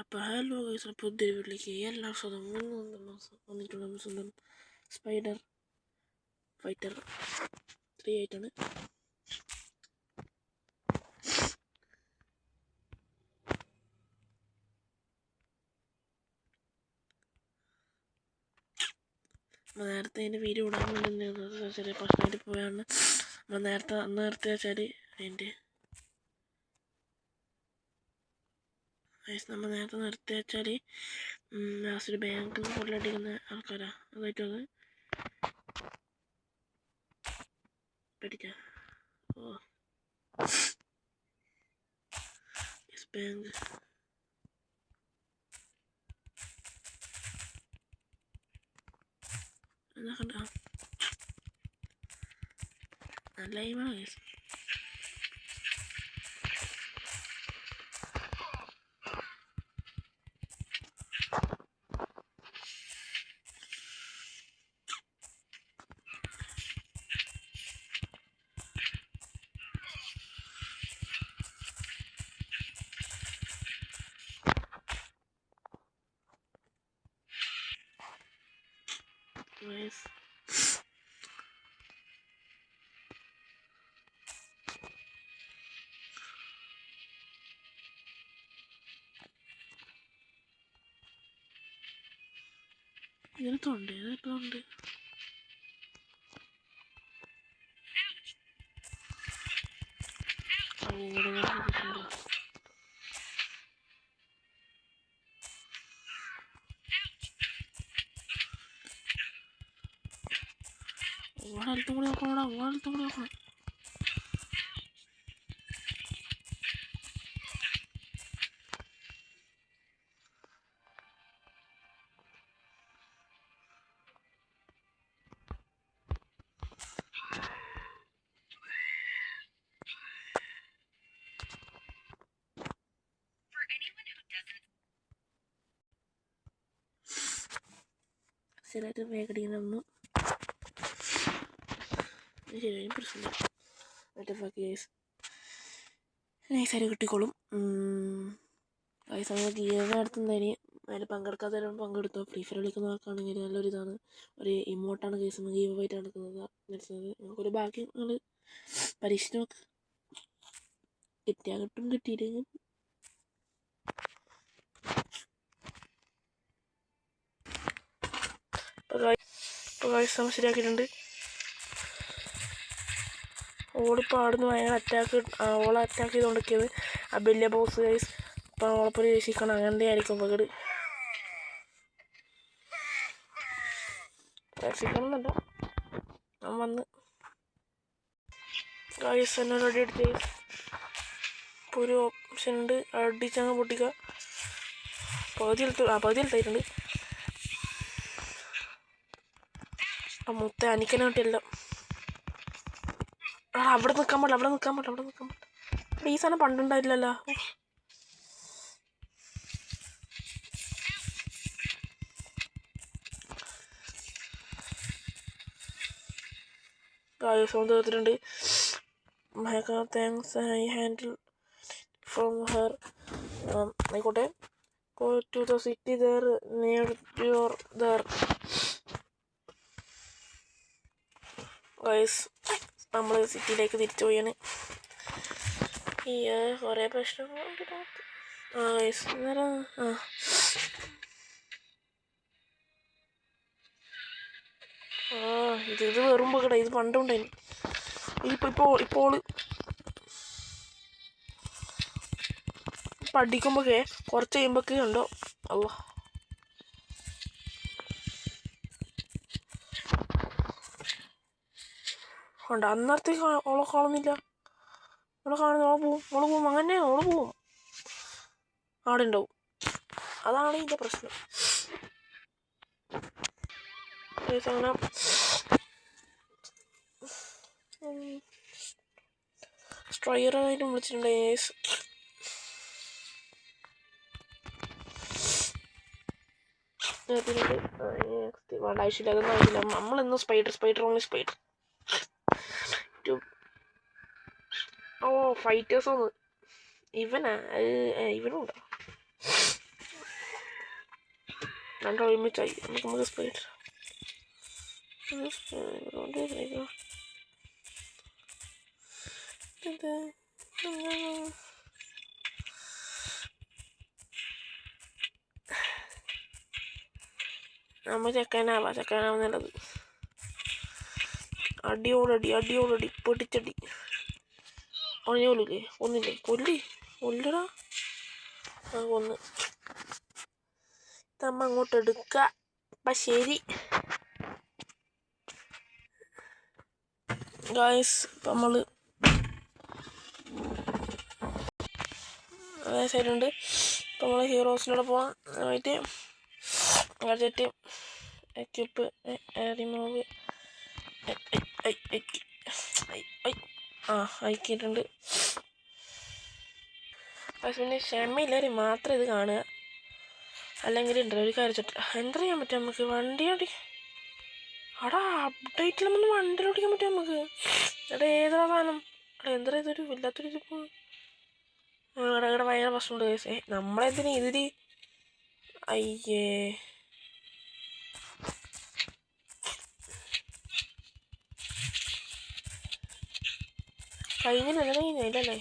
അപ്പോൾ hello guys, അപ്പോൾ പുതിയ വീട്ടിലേക്ക് എല്ലാ സ്വന്തം വന്നിട്ടുള്ള സ്വന്തം സ്പൈഡർ ഫൈറ്റർ 3 ആയിട്ടാണ്. നേരത്തെ അതിൻ്റെ വീഡിയോ ഇടാൻ വേണ്ടി ചെറിയ പ്രശ്നമായിട്ട് പോയാണ്. നമ്മൾ നേരത്തെ വെച്ചാൽ അതിൻ്റെ നമ്മൾ നേരത്തെ നിർത്തി വെച്ചാൽ ലാസ്റ്റ് ബാങ്കിൽ നിന്ന് കൊള്ളടിക്കുന്ന ആൾക്കാരാണ്. അതായിട്ടത് പഠിക്ക ബാങ്ക് എന്നാ കണ്ട നല്ല എയിമാണ് ഗൈസ്. Nice. ഇതിനകത്തുണ്ട് ഓളത്തും കൂടി നോക്കണം. ശരിയായിട്ട് വേഗടിക്കുന്നു. ശരിയായും പ്രശ്നമില്ല. നൈസായിട്ട് കിട്ടിക്കോളും. നമ്മൾ ഗീവ് നടത്തുന്നതിന് അതിൽ പങ്കെടുക്കാത്തവരും പങ്കെടുത്തോ. Free fire കളിക്കുന്നവർക്കാണെങ്കിൽ നല്ലൊരിതാണ്. ഒരു ഇമോട്ടാണ് കേസ് ഗീവ് ആയിട്ട് നടക്കുന്നത്. നമുക്കൊരു ഭാഗ്യം നിങ്ങൾ പരീക്ഷിച്ച് നോക്ക്. കിട്ടിയാൽ കിട്ടും, കിട്ടിയില്ലെങ്കിൽ ഇപ്പോൾ ശരിയാക്കിയിട്ടുണ്ട്. ഓളിപ്പോൾ ആടുന്ന് ഭയങ്കര ഓളെ അറ്റാക്ക് ചെയ്തുകൊണ്ടിരിക്കുന്നത് ആ വലിയ ബോസ് ഗൈസ്. അപ്പം ഓളപ്പോൾ രക്ഷിക്കണം, അങ്ങനത്തെ ആയിരിക്കും പകട്. രക്ഷിക്കണം എന്നല്ല, ഞാൻ വന്ന് ഗൈസ് എന്നോട് അടി എടുത്ത്. ഇപ്പോൾ ഒരു ഓപ്ഷൻ ഉണ്ട്, അടിച്ചങ്ങ് പൊട്ടിക്കുക. പകുതി എടുത്തിട്ടുണ്ട്. അപ്പം മൊത്തം അനിക്കനെ കിട്ടിയല്ലോ. അവിടെ നിൽക്കാൻ പാടില്ല. ഈ സാധനം പണ്ടുണ്ടായില്ലല്ലോ. സൗണ്ട് തീർത്തിട്ടുണ്ട്. Thanks I handle from her. ആയിക്കോട്ടെ. Go to the city there near your there. Guys നമ്മൾ സിറ്റിയിലേക്ക് തിരിച്ചു പോയാണ്. ഈ കുറേ പ്രശ്നങ്ങളുണ്ട്. ഗൈസ് ഇത് വെറും പകട. ഇത് പണ്ടുണ്ടായി. ഇപ്പോൾ പഠിക്കുമ്പോഴേ കുറച്ച് കഴിയുമ്പോഴൊക്കെ ഉണ്ടോ അല്ല. ഉണ്ട് അന്നേരത്തേക്ക് ഓളെ കാണുന്നില്ല. ഓളെ പോവും അങ്ങനെ ഓള് പോവും. ആടെ ഉണ്ടാവും. അതാണ് ഇതിൻ്റെ പ്രശ്നം. അങ്ങനെ സ്ട്രൈറായിട്ടും വിളിച്ചിട്ടുണ്ട്. വേണ്ട, ആവശ്യമില്ല, അതൊന്നും ആവശ്യമില്ല. നമ്മളെന്നും സ്പൈഡർ. ഫൈറ്റേഴ്സ് ഒന്ന് ഇവനുണ്ടോ? രണ്ടും ഒരുമിച്ചായി. നമുക്ക് സ്പ്രൈറ്റ് നമ്മൾ ചെക്കാനാവുന്നുള്ളത്. അടിയോടടി പൊട്ടിച്ചടി. ഒന്നില്ലേ കൊല്ലടാ. കൊന്ന് തമ്മ അങ്ങോട്ട് എടുക്ക. അപ്പം ശരി ഗായ്സ്, ഇപ്പം നമ്മൾ അതേ സൈഡുണ്ട്. ഇപ്പം നമ്മൾ ഹീറോസിനോട് പോകാൻ ആയിട്ട് ഗാഡ്ജറ്റ് എക്യുപ്പ് റിമൂവ് അയക്കിയിട്ടുണ്ട്. പക്ഷെ പിന്നെ ക്ഷമയില്ലാതെ മാത്രം ഇത് കാണുക. അല്ലെങ്കിൽ ഒരു കാര്യം എന്താ ചെയ്യാൻ പറ്റും നമുക്ക്? വണ്ടി അപ്ഡേറ്റിൽ നമ്മൾ വണ്ടി ഓടിക്കാൻ പറ്റും നമുക്ക്. ഏതാ സാധനം? എന്താ ഇതൊരു വല്ലാത്തൊരു ഇതിപ്പോൾ ഇവിടെ ഭയങ്കര പ്രശ്നമുണ്ട്. നമ്മളെന്തിനാ ഇതില് അയ്യേ കഴിഞ്ഞില്ലല്ലേ?